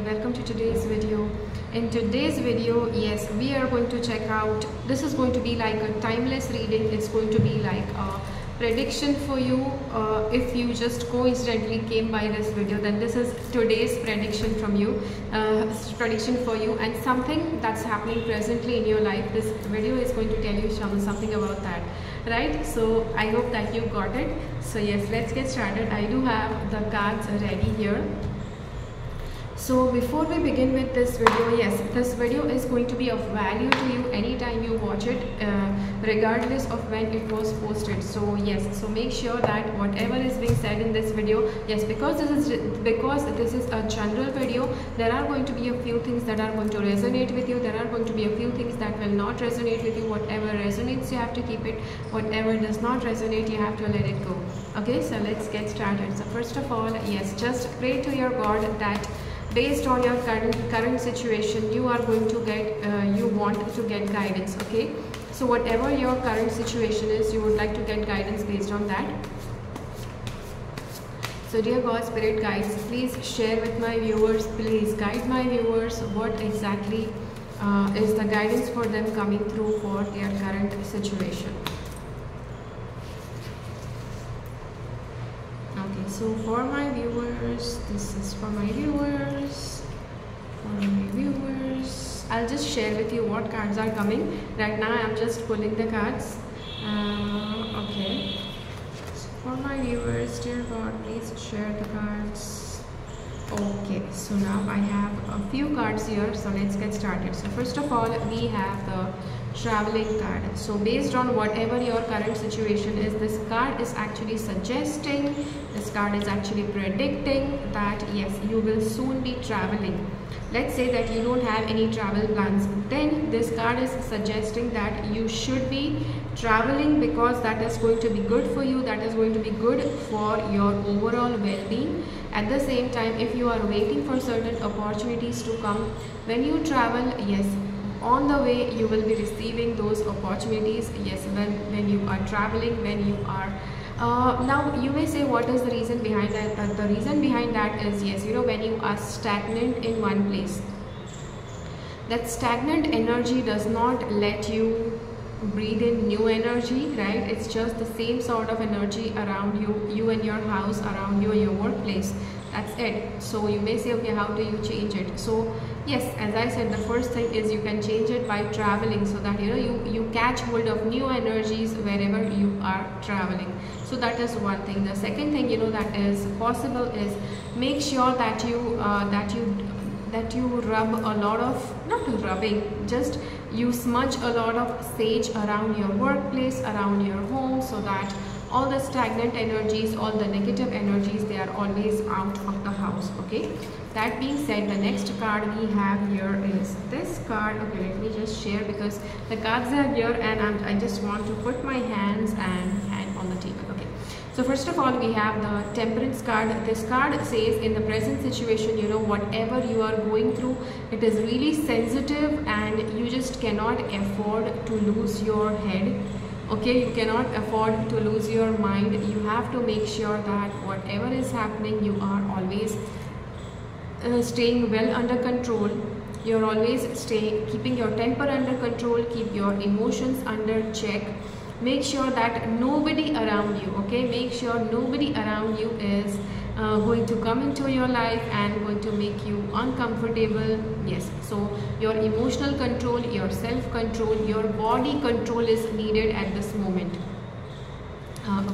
and welcome to today's video. In today's video, yes, we are going to check out, this is going to be like a timeless reading. It's going to be like a prediction for you. If you just coincidentally came by this video, then this is today's prediction from you, prediction for you, and something that's happening presently in your life. This video is going to tell you something about that, right? So I hope that you got it. So yes, let's get started. I do have the cards ready here. So before we begin with this video, yes, this video is going to be of value to you anytime you watch it, regardless of when it was posted. So yes, so make sure that whatever is being said in this video, yes, because this is a general video, there are going to be a few things that are going to resonate with you. There are going to be a few things that will not resonate with you. Whatever resonates, you have to keep it. Whatever does not resonate, you have to let it go. Okay, so let's get started. So first of all, yes, just pray to your God that based on your current situation, you are going to get you want to get guidance. Okay, so whatever your current situation is, you would like to get guidance based on that. So dear God, spirit guides, please share with my viewers, please guide my viewers what exactly is the guidance for them coming through for their current situation. So for my viewers, this is for my viewers, I'll just share with you what cards are coming. Right now I'm just pulling the cards. Okay, so for my viewers, dear God, please share the cards. Okay, so now I have a few cards here, so let's get started. So first of all, we have the traveling card. So based on whatever your current situation is, this card is actually suggesting, this card is actually predicting that yes, you will soon be traveling. Let's say that you don't have any travel plans, then this card is suggesting that you should be traveling because that is going to be good for you, that is going to be good for your overall well-being. At the same time, if you are waiting for certain opportunities to come, when you travel, yes, on the way you will be receiving those opportunities. Yes, when you are traveling, when you are now you may say, what is the reason behind that? The reason behind that is, yes, you know, when you are stagnant in one place, that stagnant energy does not let you breathe in new energy, right? It's just the same sort of energy around you and your house, around you and your workplace. That's it. So you may say, okay, how do you change it? So yes, as I said, the first thing is you can change it by traveling, so that you catch hold of new energies wherever you are traveling. So that is one thing. The second thing, you know, that is possible is make sure that you rub a lot of, not rubbing, just you smudge a lot of sage around your workplace, around your home, so that all the stagnant energies, all the negative energies, they are always out of the house. Okay, that being said, the next card we have here is this card. Okay, let me just share because the cards are here and I just want to put my hands on the table. Okay, so first of all, we have the Temperance card. This card says, in the present situation, you know, whatever you are going through, it is really sensitive and you just cannot afford to lose your head. Okay, you cannot afford to lose your mind. You have to make sure that whatever is happening, you are always staying well under control. You're always keeping your temper under control, keep your emotions under check. Make sure that nobody around you, okay, make sure nobody around you is going to come into your life and going to make you uncomfortable. Yes, so your emotional control, your self-control, your body control is needed at this moment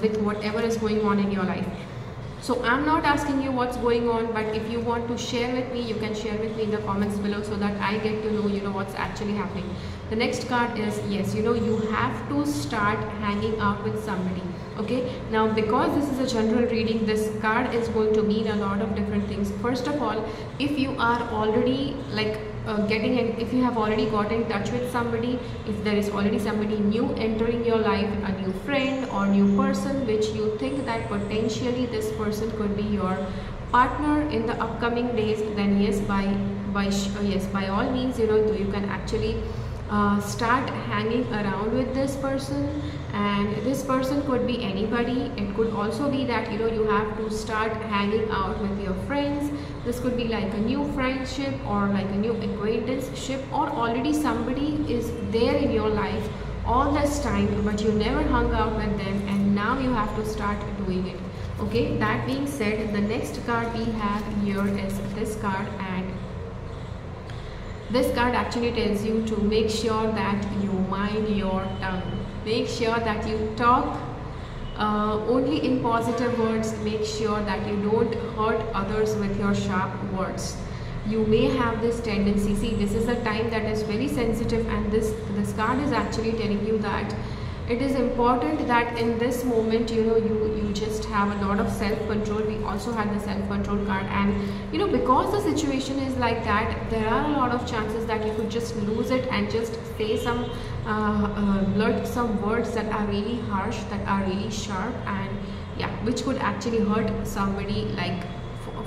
with whatever is going on in your life. So I'm not asking you what's going on, but if you want to share with me, you can share with me in the comments below, so that I get to know, you know, what's actually happening. The next card is, yes, you know, you have to start hanging out with somebody. Okay, now because this is a general reading, this card is going to mean a lot of different things. First of all, if you are already like if you have already got in touch with somebody, if there is already somebody new entering your life, a new friend or new person which you think that potentially this person could be your partner in the upcoming days, then yes, by all means, you know, you can actually start hanging around with this person. And this person could be anybody. It could also be that, you know, you have to start hanging out with your friends, This could be like a new friendship or like a new acquaintanceship, or already somebody is there in your life all this time but you never hung out with them and now you have to start doing it. Okay, that being said, the next card we have here is this card, and this card actually tells you to make sure that you mind your tongue. Make sure that you talk only in positive words. Make sure that you don't hurt others with your sharp words. You may have this tendency, see, this is a time that is very sensitive, and this card is actually telling you that it is important that in this moment, you know, you just have a lot of self-control. We also had the self-control card, and you know, because the situation is like that, there are a lot of chances that you could just lose it and just say some blurt some words that are really harsh, that are really sharp, and yeah, which could actually hurt somebody like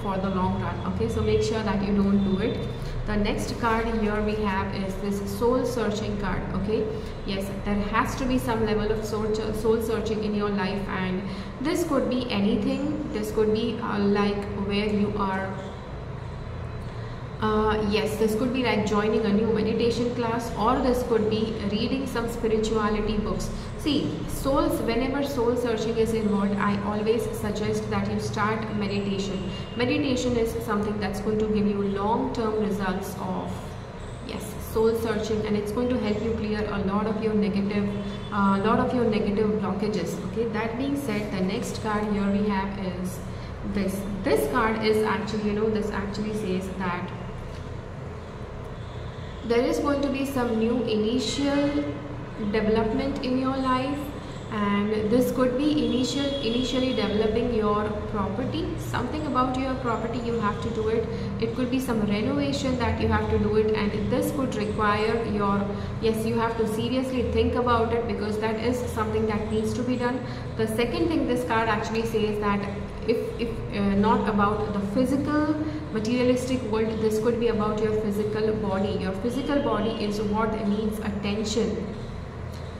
for the long run. Okay, so make sure that you don't do it. The next card here we have is this soul searching card. Okay, yes, there has to be some level of soul searching in your life, and this could be anything. This could be like where you are yes, this could be like joining a new meditation class, or this could be reading some spirituality books. See, whenever soul searching is involved, I always suggest that you start meditation. Meditation is something that's going to give you long-term results of, yes, soul searching, and it's going to help you clear a lot of your negative blockages. Okay, that being said, the next card here we have is this card is actually, you know, this actually says that there is going to be some new initial development in your life, and this could be initially developing your property, something about your property. You have to do it. It could be some renovation that you have to do it, and this could require your, yes, you have to seriously think about it, because that is something that needs to be done. The second thing this card actually says that if not about the physical materialistic world, this could be about your physical body. Your physical body is what needs attention.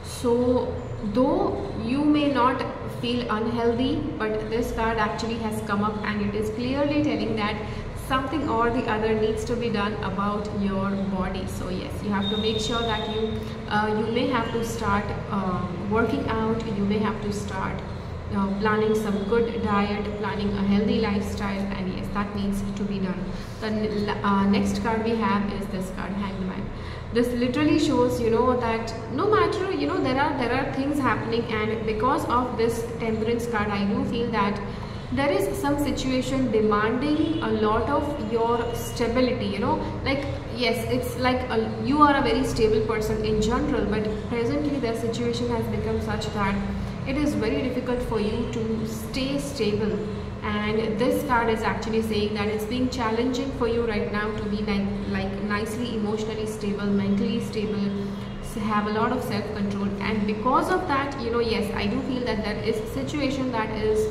So though you may not feel unhealthy, but this card actually has come up and it is clearly telling that something or the other needs to be done about your body. So yes, you have to make sure that you may have to start working out. You may have to start planning some good diet, planning a healthy lifestyle, and yes, that needs to be done. The next card we have is this card, Hanged Man. This literally shows, you know, that no matter, you know, there are things happening, and because of this Temperance card, I do feel that there is some situation demanding a lot of your stability, you know, like, yes, it's like you are a very stable person in general, but presently the situation has become such that it is very difficult for you to stay stable. And this card is actually saying that it's being challenging for you right now to be like nicely emotionally stable, mentally stable, have a lot of self-control. And because of that, you know, yes, I do feel that there is a situation that is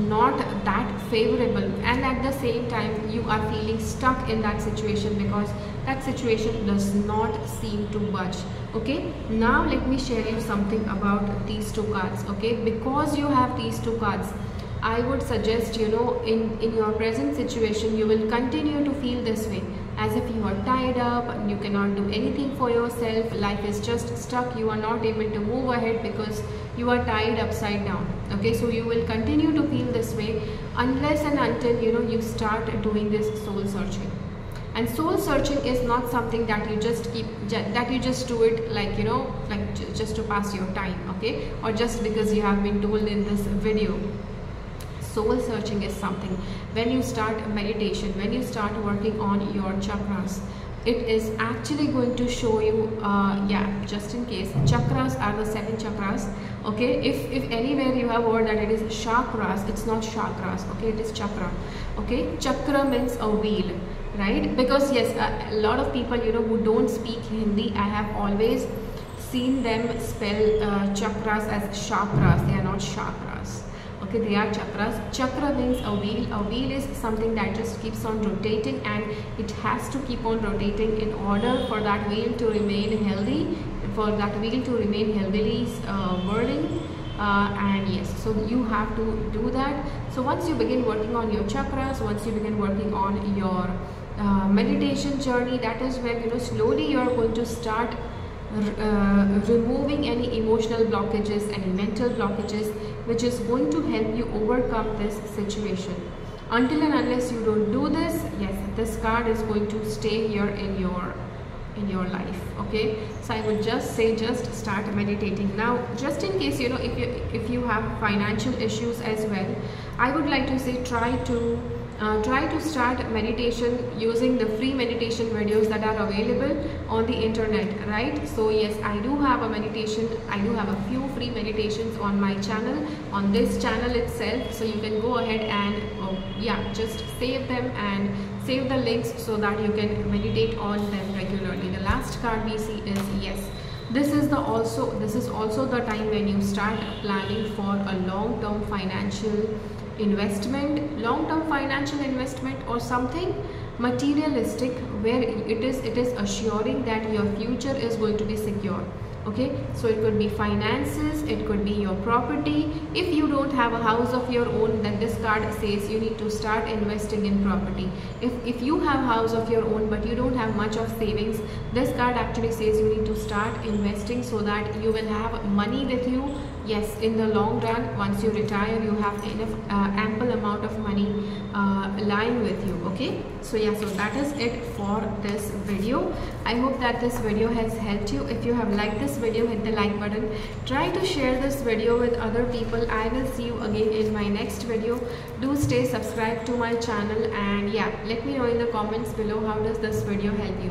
not that favorable, and at the same time you are feeling stuck in that situation because that situation does not seem to budge. Okay, now let me share you something about these two cards. Okay, because you have these two cards, I would suggest, you know, in your present situation, you will continue to feel this way, as if you are tied up and you cannot do anything for yourself. Life is just stuck. You are not able to move ahead because you are tied upside down. Okay, so you will continue to feel this way unless and until, you know, you start doing this soul searching. And soul searching is not something that you just do it like, you know, like just to pass your time, okay, or just because you have been told in this video. Soul searching is something when you start meditation, when you start working on your chakras, it is actually going to show you, yeah, just in case, chakras are the 7 chakras. Okay, if anywhere you have heard that it is chakras, it's not chakras. Okay, it is chakra. Okay, chakra means a wheel, right? Because yes, a lot of people, you know, who don't speak Hindi, I have always seen them spell chakras as chakras. They are not chakras. Okay, they are chakras. Chakra means a wheel. A wheel is something that just keeps on rotating, and it has to keep on rotating in order for that wheel to remain healthy, for that wheel to remain healthily whirling. And yes, so you have to do that. So once you begin working on your chakras, once you begin working on your meditation journey, that is when, you know, slowly you are going to start removing any emotional blockages, any mental blockages, which is going to help you overcome this situation. Until and unless you don't do this, yes, this card is going to stay here in your life. Okay, so I would just say, just start meditating now. Just in case, you know, if you have financial issues as well, I would like to say try to start meditation using the free meditation videos that are available on the internet, right? So yes, I do have a few free meditations on my channel, on this channel itself. So you can go ahead and yeah, just save them and save the links so that you can meditate on them regularly. The last card we see is yes. This is also the time when you start planning for a long-term financial investment or something materialistic, where it is assuring that your future is going to be secure. Okay, so it could be finances, it could be your property. If you don't have a house of your own, then this card says you need to start investing in property. If you have a house of your own but you don't have much of savings, this card actually says you need to start investing so that you will have money with you. Yes, in the long run, once you retire, you have enough ample amount of money lying with you. Okay, so yeah, so that is it for this video. I hope that this video has helped you. If you have liked this video, hit the like button. Try to share this video with other people. I will see you again in my next video. Do stay subscribed to my channel, and yeah, let me know in the comments below how does this video help you.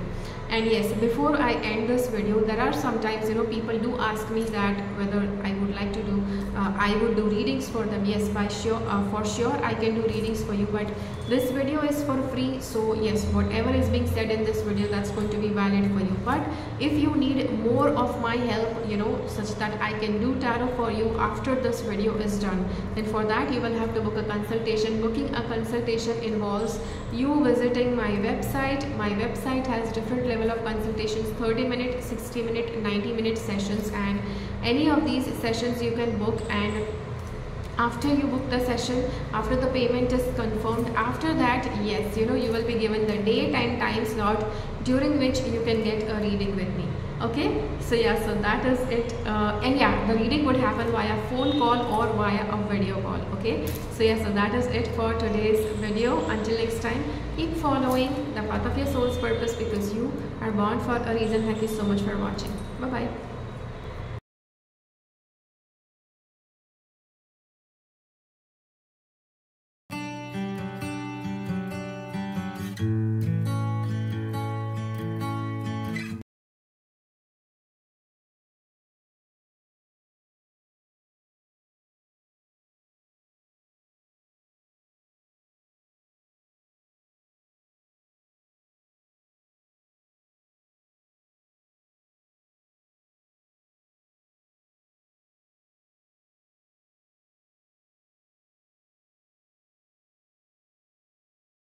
And yes, before I end this video, there are sometimes, you know, people do ask me that whether I would like to do I would do readings for them. Yes, for sure I can do readings for you, but this video is for free. So yes, whatever is being said in this video, that's going to be valid for you. But if you need more of my help, you know, such that I can do tarot for you after this video is done, then for that you will have to book a consultation. Booking a consultation involves you visiting my website. My website has different level of consultations: 30-minute, 60-minute, 90-minute sessions, and any of these sessions you can book. And after you book the session, after the payment is confirmed, after that, yes, you know, you will be given the date and time slot during which you can get a reading with me. Okay, so yeah, so that is it. And yeah, the reading would happen via phone call or via a video call. Okay, so yeah, so that is it for today's video. Until next time, keep following the path of your soul's purpose, because you are born for a reason. Thank you so much for watching. Bye bye.